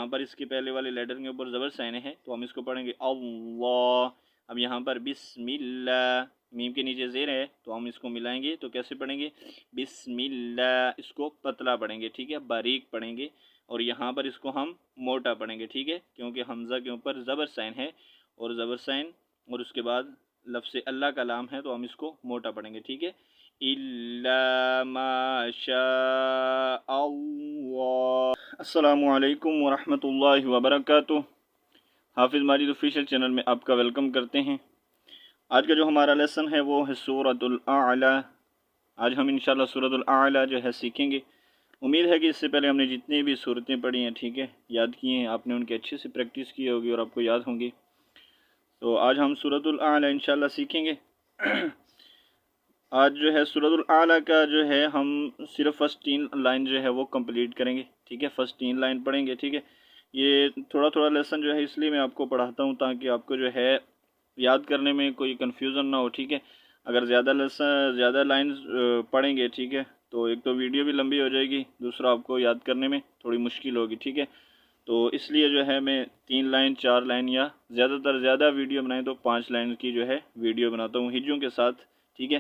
यहाँ पर इसके पहले वाले लेटर के ऊपर ज़बर साइन है तो हम इसको पढ़ेंगे अल्लाह। अब यहाँ पर बिस्मिल्लाह, मीम के नीचे ज़ेर है तो हम इसको मिलाएंगे तो कैसे पढ़ेंगे, बिस्मिल्लाह। इसको पतला पढ़ेंगे, ठीक है, बारीक पढ़ेंगे। और यहाँ पर इसको हम मोटा पढ़ेंगे, ठीक है, क्योंकि हमज़ा के ऊपर ज़बर साइन है और ज़बर साइन और उसके बाद लफ्ज़ अल्लाह का लाम है तो हम इसको मोटा पढ़ेंगे, ठीक है। इल्ला मा शा अल्लाह। अस्सलामु अलैकुम वरहमतुल्लाहि वबरकातुह। हाफिज़ माजिद ऑफिशियल चैनल में आपका वेलकम करते हैं। आज का जो हमारा लेसन है वो है सूरतुल आला। आज हम इंशाल्लाह सूरतुल आला जो है सीखेंगे। उम्मीद है कि इससे पहले हमने जितनी भी सूरतें पढ़ी हैं, ठीक है, याद की हैं, आपने उनकी अच्छे से प्रैक्टिस की होगी और आपको याद होंगी। तो आज हम सूरतुल आला इंशाल्लाह सीखेंगे। आज जो है सूरतुल आला का जो है हम सिर्फ फर्स्ट 3 लाइन जो है वो कंप्लीट करेंगे, ठीक है, फर्स्ट 3 लाइन पढ़ेंगे, ठीक है। ये थोड़ा थोड़ा लेसन जो है इसलिए मैं आपको पढ़ाता हूँ ताकि आपको जो है याद करने में कोई कन्फ्यूज़न ना हो, ठीक है। अगर ज़्यादा लाइन पढ़ेंगे, ठीक है, तो एक तो वीडियो भी लंबी हो जाएगी, दूसरा आपको याद करने में थोड़ी मुश्किल होगी, ठीक है। तो इसलिए जो है मैं 3 लाइन 4 लाइन या ज़्यादा वीडियो बनाएं तो 5 लाइन की जो है वीडियो बनाता हूँ हिज्जों के साथ, ठीक है,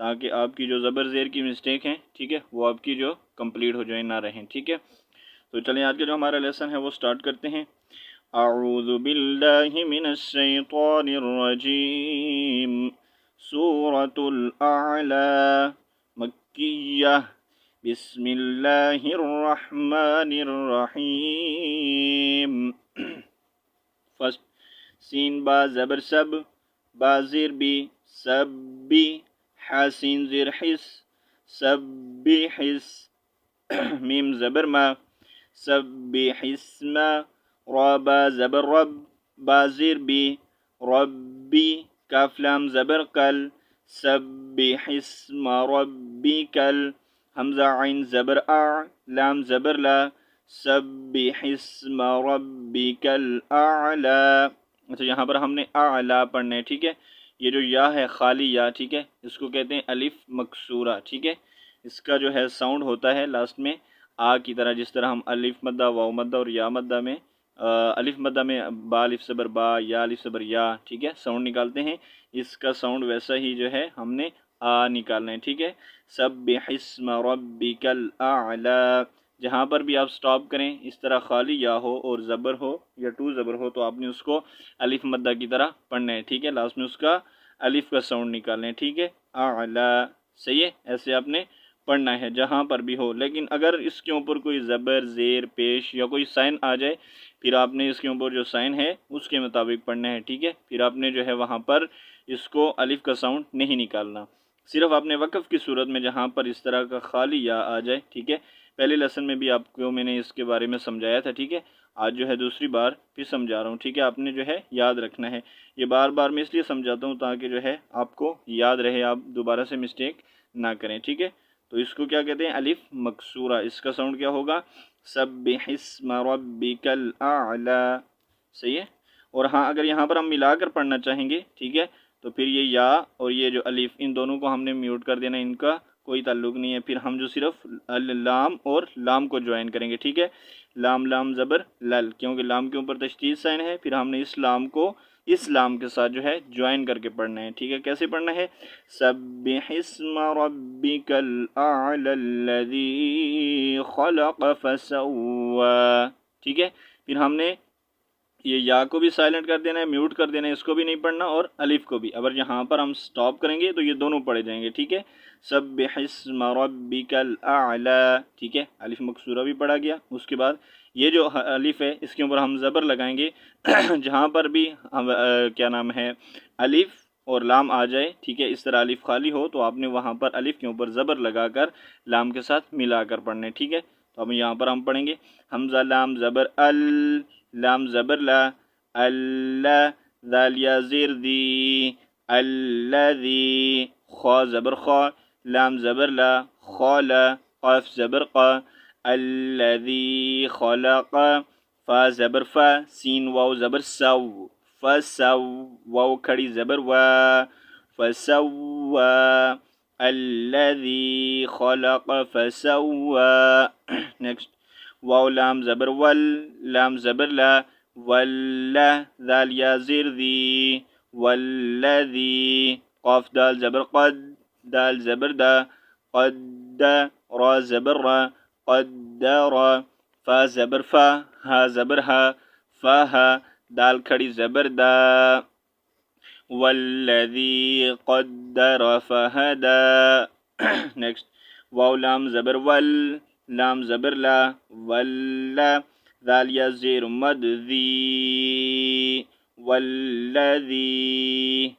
ताकि आपकी जो ज़बर ज़ेर की मिस्टेक हैं, ठीक है, वो आपकी जो कंप्लीट हो जाए ना रहें, ठीक है। तो चलिए आज का जो हमारा लेसन है वो स्टार्ट करते हैं। अऊज़ु बिल्लाहि मिनश शैतानिर रजीम। सूरतुल आला मक्किय्या। बिस्मिल्लाहिर रहमानिर रहीम। फर्स्ट सीन बा ज़बर सब, बा ज़ेर बी, सब बी, हासीन ज़ेर हिस, सब बी हिस। मीम ज़बर मा, सब बी हिस्मा। रबा ज़बर रब, बा ज़ेर बी, रब्बी, काफ लाम ज़बर कल, सब बी हिस्मा रब्बी कल। हमज़ा आइन ज़बर आ, लाम ज़बर ला, सब बी हिस्मा रब्बी कल आला। अच्छा, यहाँ पर हमने आला पढ़ना है, ठीक है। ये जो या है खाली या, ठीक है, इसको कहते हैं अलिफ मकसूरा, ठीक है। इसका जो है साउंड होता है लास्ट में आ की तरह, जिस तरह हम अलिफ मद्दा, वाव मद्दा और या मद्दा में अलिफ मद्दा में बा अलिफ सबर बा, या अलिफ सबर या, ठीक है, साउंड निकालते हैं। इसका साउंड वैसा ही जो है हमने आ निकालना है, ठीक है। सब्बिहिस्म रब्बिकल आला। जहाँ पर भी आप स्टॉप करें, इस तरह खाली या हो और ज़बर हो या टू ज़बर हो तो आपने उसको अलिफ मद्दा की तरह पढ़ना है, ठीक है। लास्ट में उसका अलिफ का साउंड निकालना है, ठीक है। आला, सही है, ऐसे आपने पढ़ना है जहाँ पर भी हो। लेकिन अगर इसके ऊपर कोई ज़बर ज़ेर पेश या कोई साइन आ जाए, फिर आपने इसके ऊपर जो साइन है उसके मुताबिक पढ़ना है, ठीक है। फिर आपने जो है वहाँ पर इसको अलिफ का साउंड नहीं निकालना। सिर्फ आपने वक़्फ़ की सूरत में जहाँ पर इस तरह का खाली या आ जाए, ठीक है, पहले लेसन में भी आपको मैंने इसके बारे में समझाया था, ठीक है। आज जो है दूसरी बार फिर समझा रहा हूँ, ठीक है। आपने जो है याद रखना है। ये बार बार मैं इसलिए समझाता हूँ ताकि जो है आपको याद रहे, आप दोबारा से मिस्टेक ना करें, ठीक है। तो इसको क्या कहते हैं, अलिफ मकसूरा। इसका साउंड क्या होगा, सब्बिहिस्म रब्बिकल आला, सही है। और हाँ, अगर यहाँ पर हम मिलाकर पढ़ना चाहेंगे, ठीक है, तो फिर ये या और ये जो अलिफ, इन दोनों को हमने म्यूट कर देना, इनका कोई ताल्लुक नहीं है। फिर हम जो सिर्फ लाम और लाम को ज्वाइन करेंगे, ठीक है। लाम लाम ज़बर लल, क्योंकि लाम के ऊपर तशदीद साइन है, फिर हमने इस लाम को इस लाम के साथ जो है ज्वाइन करके पढ़ना है, ठीक है। कैसे पढ़ना है, सब्बिहिस्म रब्बिकल आला लज़ी खलक़ फसव्वा, ठीक है। फिर हमने ये या को भी साइलेंट कर देना है, म्यूट कर देना है, इसको भी नहीं पढ़ना, और अलिफ को भी। अगर यहाँ पर हम स्टॉप करेंगे तो ये दोनों पढ़े जाएंगे, ठीक है। सब्बिहिस्म रब्बिकल आला, ठीक है, अलिफ मकसूरा भी पढ़ा गया। उसके बाद ये जो अलिफ है इसके ऊपर हम ज़बर लगाएंगे। जहाँ पर भी हम क्या नाम है अलिफ और लाम आ जाए, ठीक है, इस तरह अलिफ खाली हो तो आपने वहाँ पर अलिफ के ऊपर ज़बर लगाकर लाम के साथ मिलाकर पढ़ने, ठीक है। तो अब यहाँ पर हम पढ़ेंगे हमज़ा लाम ज़बर अल, लाम ज़बर ला, अल्ला, दाल या ज़ेर दी, अल्लज़ी, खा ज़बर खा, लाम ज़बर ला, खाला, क़ाफ ज़बर क़ा, अल्लज़ी खलक़, फ़ा ज़बर फ़ा, सीन वाव ज़बर सव, फ़सव, वाव खड़ी ज़बर वा, फ़सव्वा, अल्लज़ी खलक़ फ़सव्वा। नेक्स्ट, واو لام زبر ول، لام زبر لا، ولا، ذال یا زیر ذی، والذی، قاف دال زبر قد، دال زبر دا، قد، را زبر را، قدر، فا زبر فا، ہا زبر ہا، فاہا، دال کھڑی زبر دا، والذی قدر فہدا نیکسٹ واو لام زبر ول، لام زبر لا، ولا، ذال یا زیر مد ذی، والذی،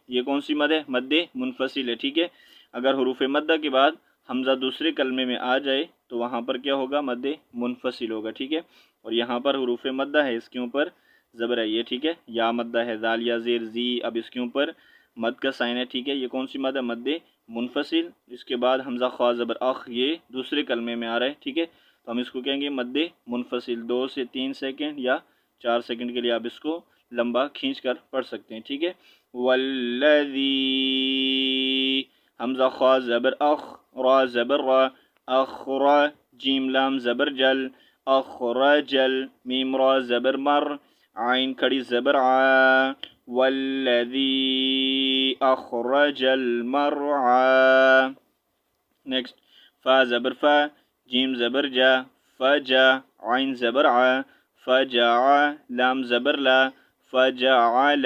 یہ کون سی مد ہے؟ مد منفصل ہے، ٹھیک ہے۔ اگر حروف مدہ کے بعد حمزہ دوسرے کلمے میں آ جائے تو وہاں پر کیا ہوگا؟ مد منفصل ہوگا، ٹھیک ہے۔ اور یہاں پر حروف مدہ ہے، اس کے اوپر زبر ہے یہ، ٹھیک ہے۔ یا مدہ ہے، ذال یا زیر زی، اب اس کے اوپر مد کا سائن ہے، ٹھیک ہے۔ یہ کون سی مد ہے؟ مد منفصل۔ اس کے بعد حمزہ خوا زبر اخ، یہ دوسرے کلمے میں آ رہا ہے، ٹھیک ہے۔ تو ہم اس کو کہیں گے مد منفصل۔ 2 سے 3 سیکنڈ یا 4 سیکنڈ کے لیے آپ اس کو لمبا کھینچ کر پڑھ سکتے ہیں، ٹھیک ہے۔ والذی، حمزہ خوا زبر اخ، را زبر را، اخرا، جیم لام زبر جل، اخرجل، میم را زبر مر، عین کھڑی زبر ع، والذی اخرج المرعى نیکسٹ فا زبر فا، جیم زبر جا، فجا، عین زبر ع، فجع، لام زبر لا، فجعل،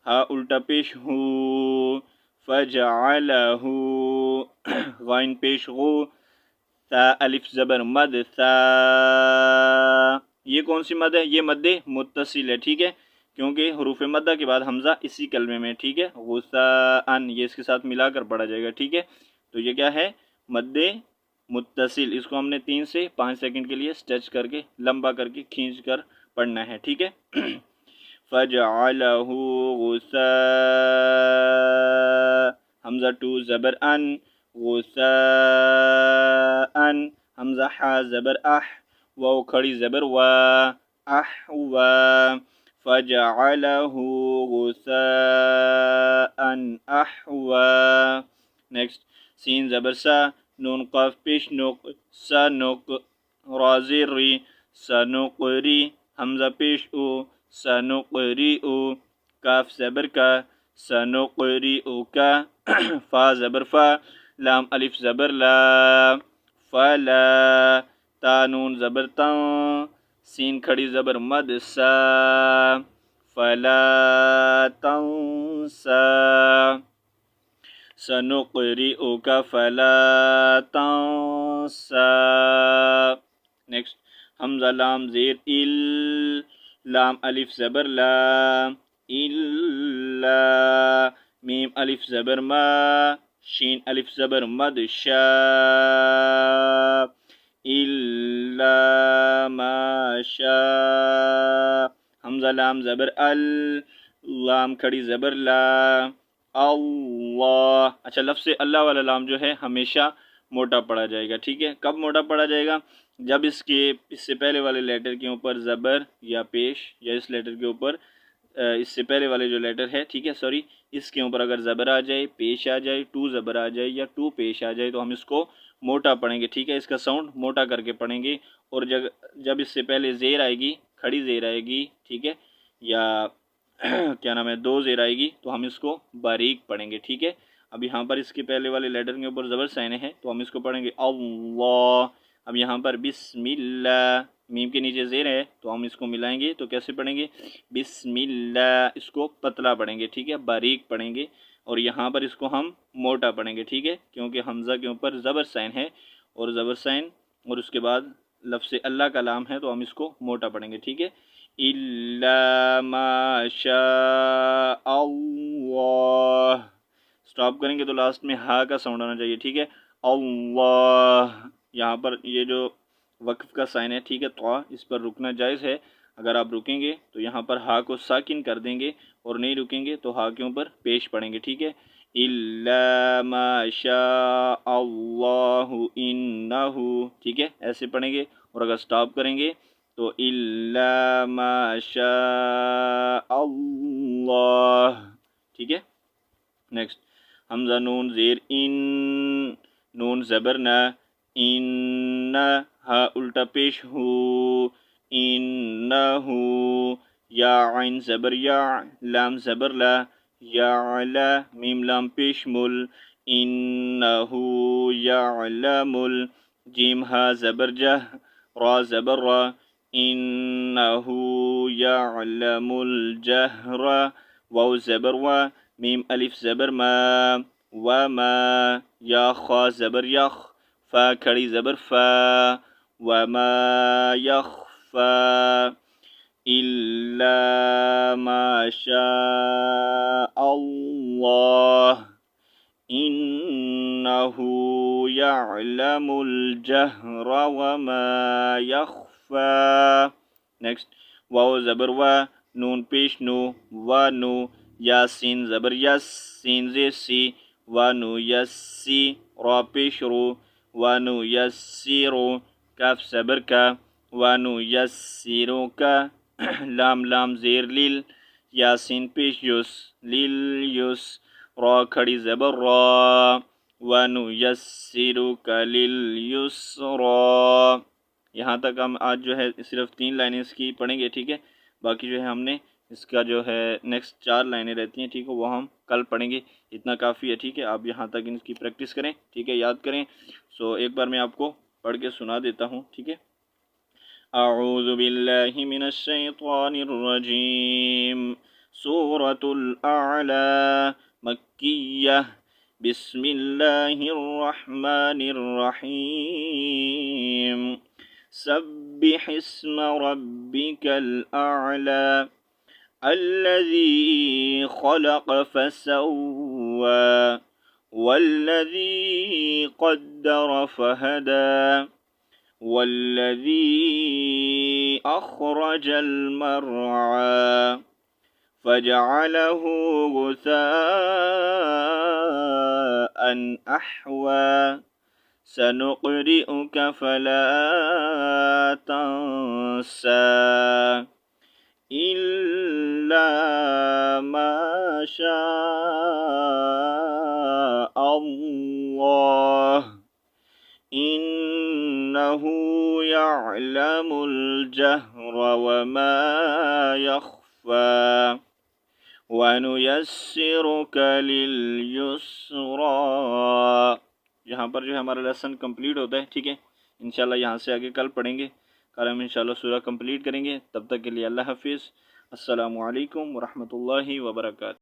ہا الٹا پیش ہو، فجعلہ، غائن پیش غو، تا الف زبر مد ثا، یہ کون سی مد ہے؟ یہ مد متصل ہے، ٹھیک ہے، کیونکہ حروف مدہ کے بعد حمزہ اسی کلمے میں، ٹھیک ہے۔ غثاءن، یہ اس کے ساتھ ملا کر پڑھا جائے گا، ٹھیک ہے۔ تو یہ کیا ہے؟ مد متصل۔ اس کو ہم نے 3 سے 5 سیکنڈ کے لیے سٹریچ کر کے، لمبا کر کے کھینچ کر پڑھنا ہے، ٹھیک ہے۔ فَجَعَلَهُ غُثَاءً، حمزہ 2 زبر ان، غثاءً، حمزہ حا زبر اح، واو کھڑی زبر وا، احوا، فَجَعَلَهُ غُثَاءً احوا نیکسٹ سین زبر سا، نون قاف پیش نق، سنق، را زیر ری، سنقری، حمزہ پیش او، سنقریء، کاف زبر کا، سنقریئک، فا زبر فا، لام الف زبر لا، فلا، تا نون زبر تن، سین کھڑی زبر مد سا، فلا تنسا، سنقریئک فلا تنسا نیکسٹ حمزہ لام زیر ال، لام الف زبر لا، الا، میم الف زبر ما، شین الف زبر مد شا، الا ما شا، حمزہ لام زبر ال، لام کھڑی زبر لا، اللہ، اچھا لفظ اللہ والا لام جو ہے ہمیشہ موٹا پڑھا جائے گا، ٹھیک ہے۔ کب موٹا پڑھا جائے گا؟ جب اس سے پہلے والے لیٹر کے اوپر زبر یا پیش، یا اس لیٹر کے اوپر اس سے پہلے والے جو لیٹر ہے، ٹھیک ہے، سوری، اس کے اوپر اگر زبر آ جائے، پیش آ جائے، ٹو زبر آ جائے یا ٹو پیش آ جائے تو ہم اس کو موٹا پڑھیں گے، ٹھیک ہے، اس کا ساؤنڈ موٹا کر کے پڑھیں گے۔ اور جب اس سے پہلے زیر آئے گی، کھڑی زیر آئے گی، ٹھیک ہے، یا کیا نام ہے 2 زیر آئے گی تو ہم اس کو باریک پڑھیں گے، ٹھیک ہے۔ اب یہاں پر اس کے پہلے والے لیٹر کے اوپر زبر سائن ہے تو ہم اس کو پڑھیں گے اللہ۔ اب یہاں پر بسم اللہ، میم کے نیچے زیر ہے تو ہم اس کو ملائیں گے تو کیسے پڑھیں گے؟ بسم اللہ، اس کو پتلا پڑھیں گے، ٹھیک ہے، باریک پڑھیں گے۔ اور یہاں پر اس کو ہم موٹا پڑھیں گے، ٹھیک ہے، کیونکہ حمزہ کے اوپر زبر سائن ہے، اور زبر سائن اور اس کے بعد لفظ اللہ کا لام ہے تو ہم اس کو موٹا پڑھیں گے، ٹھیک ہے۔ الا ما شاء اللہ، سٹاپ کریں گے تو لاسٹ میں ہا کا ساؤنڈ آنا چاہیے، ٹھیک ہے۔ اللہ، یہاں پر یہ جو وقف کا سائن ہے، ٹھیک ہے، تو اس پر رکنا جائز ہے۔ اگر آپ رکیں گے تو یہاں پر ہا کو ساکن کر دیں گے، اور نہیں رکیں گے تو ہا کے اوپر پیش پڑھیں گے، ٹھیک ہے۔ الا ما شاء اللہ انہ، ٹھیک ہے، ایسے پڑھیں گے۔ اور اگر سٹاپ کریں گے تو الا ما شاء اللہ، ٹھیک ہے۔ نیکسٹ حمزہ نون زیر ان، نون زبر نا، ان، ہا الٹا پیش ہو انہو یا عین زبر یا لام زبر لا یعلا میم لام پیش مل انہو یعلم جیم ہا زبر جہ را زبر را انہو یعلم الجہر واو زبر و میم الف زبر ما وما یا خا زبر یخ فا کھڑی زبر فا وما یخفا الا ما شاء اللہ انہ یعلم الجہر وما یخفا. نیکسٹ واو زبر و نون پیش نو و نو یا سین زبر یس سین زیر سی و نو یسی را پیش رو و نو یسیرو کاف زبر کا و نو یسیرو کا لام لام زیر لیل یاسین پیش یس لیل یس را کھڑی زبر را و نو یسیرو کا لیل یسرا. یہاں تک ہم آج جو ہے صرف 3 لائنیں اس کی پڑھیں گے، ٹھیک ہے. باقی جو ہے ہم نے اس کا جو ہے نیکسٹ 4 لائنیں رہتی ہیں، ٹھیک ہے، وہ ہم کل پڑھیں گے. اتنا کافی ہے، ٹھیک ہے. آپ یہاں تک ان کی پریکٹس کریں، ٹھیک ہے، یاد کریں. سو ایک بار میں آپ کو پڑھ کے سنا دیتا ہوں، ٹھیک ہے. اعوذ باللہ من الشیطان الرجیم. سورة الاعلی مکیہ. بسم اللہ الرحمن الرحیم. سبح اسم ربک الاعلی الذی خلق فسوى والذی قدر فہدى والذی اخرج المرعى فجعله غثاء احوى سنقرئك فلا تنسى إلا ما شاء الله إنه يعلم الجهر وما يخفى وَنُيَسِّرُكَ لِلْيُسْرَى. یہاں پر جو ہے ہمارا لیسن کمپلیٹ ہوتا ہے، ٹھیک ہے. انشاءاللہ یہاں سے آگے کل پڑھیں گے. کل ہم انشاءاللہ سورہ کمپلیٹ کریں گے. تب تک کے لیے اللہ حافظ. السلام علیکم ورحمۃ اللہ وبرکاتہ.